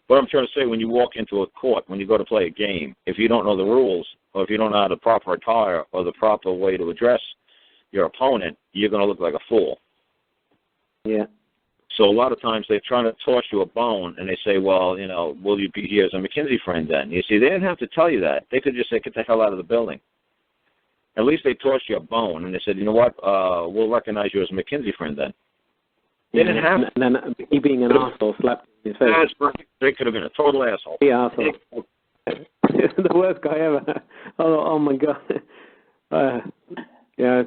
What I'm trying to say, when you walk into a court, when you go to play a game, if you don't know the rules, or if you don't know how the proper attire or the proper way to address your opponent, you're going to look like a fool. Yeah. So a lot of times they're trying to toss you a bone, and they say, well, you know, will you be here as a McKinsey friend then? You see, they didn't have to tell you that. They could just say, get the hell out of the building. At least they tossed you a bone, and they said, you know what, we'll recognize you as a McKinsey friend then. They didn't have to. And then he being an asshole slapped in his face. That's perfect. They could have been a total asshole. The asshole. The worst guy ever. Oh my God. Yeah.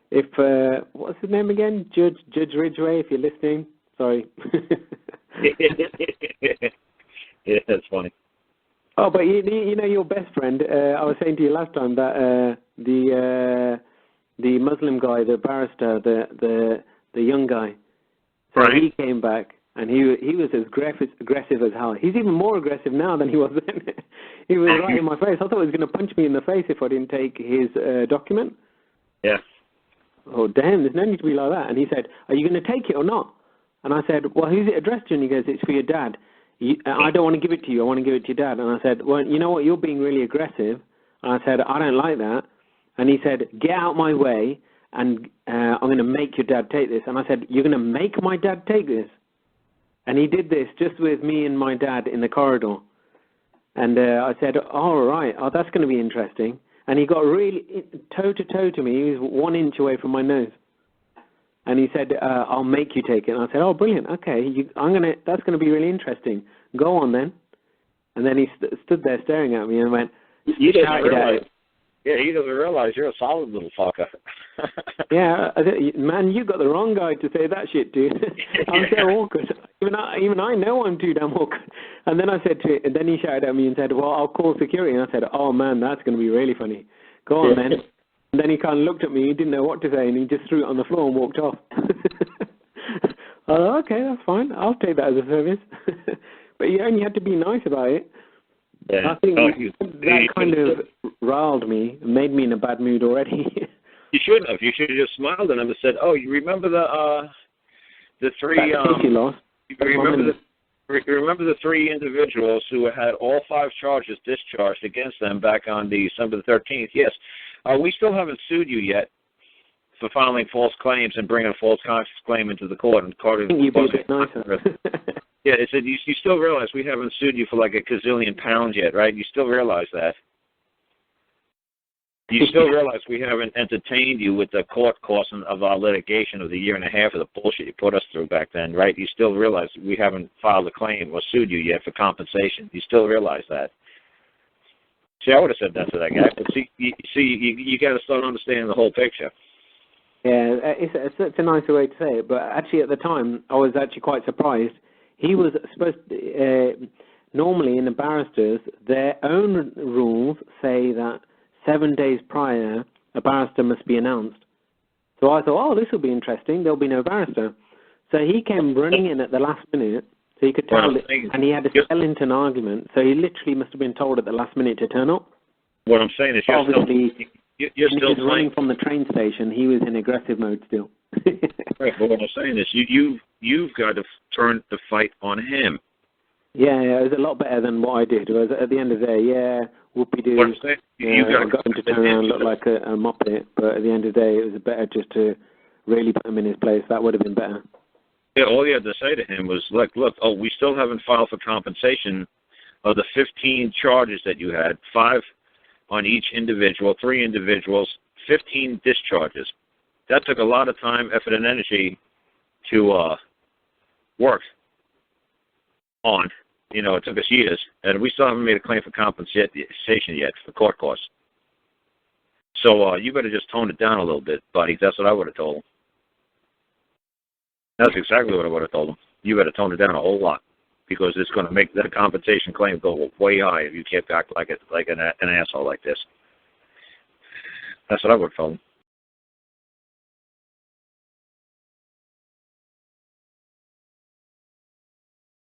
If what's his name again? Judge Ridgway. If you're listening, sorry. Yeah, that's funny. Oh, but you know your best friend. I was saying to you last time that the Muslim guy, the barrister, the young guy. So right. He came back. And he was as aggressive as hell. He's even more aggressive now than he was then. He was right in my face. I thought he was going to punch me in the face if I didn't take his document. Yeah. Oh, damn, there's no need to be like that. And he said, are you going to take it or not? And I said, well, who's it addressed to? And he goes, it's for your dad. I don't want to give it to you. I want to give it to your dad. And I said, well, you know what? You're being really aggressive. And I said, I don't like that. And he said, get out my way, and I'm going to make your dad take this. And I said, you're going to make my dad take this? And he did this just with me and my dad in the corridor. And I said, all right, that's going to be interesting. And he got really toe-to-toe to me. He was 1 inch away from my nose. And he said, I'll make you take it. And I said, oh, brilliant. Okay, that's going to be really interesting. Go on then. And then he stood there staring at me and went, you shouted at it. Yeah, he doesn't realize you're a solid little fucker. Yeah, man, you got the wrong guy to say that shit to. I'm so awkward. Even I know I'm too damn awkward. And then I said and then he shouted at me and said, well, I'll call security. And I said, oh man, that's going to be really funny. Go on then. And then he kind of looked at me, he didn't know what to say, and he just threw it on the floor and walked off. I thought, okay, that's fine. I'll take that as a service. But you only had to be nice about it. Yeah. I think that kind of riled me, made me in a bad mood already. You shouldn't have. You should have just smiled at him and said, "Oh, you remember the three? You lost. Remember the 3 individuals who had all 5 charges discharged against them back on December the 13th? Yes. We still haven't sued you yet for filing false claims and bringing a false conscience claim into the court. And you be a bit nicer. Yeah, it said you still realize we haven't sued you for like a gazillion pounds yet, right? You still realize that. You still realize we haven't entertained you with the court costs of our litigation of the 1.5 years of the bullshit you put us through back then, right? You still realize we haven't filed a claim or sued you yet for compensation. You still realize that. See, I would have said that to that guy, but you got to start understanding the whole picture. Yeah, it's a nicer way to say it, but actually at the time I was actually quite surprised. He was supposed to, normally in the barristers, their own rules say that 7 days prior, a barrister must be announced. So I thought, oh, this will be interesting. There'll be no barrister. So he came running in at the last minute, so he could tell, and he had to sell into an argument. So he literally must have been told at the last minute to turn up. What I'm saying is, you're still running from the train station. He was in aggressive mode still. Right, but what I'm saying is, you've got to turn the fight on him. Yeah, it was a lot better than what I did. It was at the end of the day, yeah, whoopie-doo. I got him to turn around and look like a muppet, but at the end of the day, it was better just to really put him in his place. That would have been better. Yeah, all you had to say to him was, look, we still haven't filed for compensation of the 15 charges that you had, 5 on each individual, 3 individuals, 15 discharges. That took a lot of time, effort, and energy to work on. You know, it took us years, and we still haven't made a claim for compensation yet for court costs. So you better just tone it down a little bit, buddy. That's what I would have told him. That's exactly what I would have told him. You better tone it down a whole lot, because it's going to make that compensation claim go way high if you keep acting like an asshole like this. That's what I would have told him.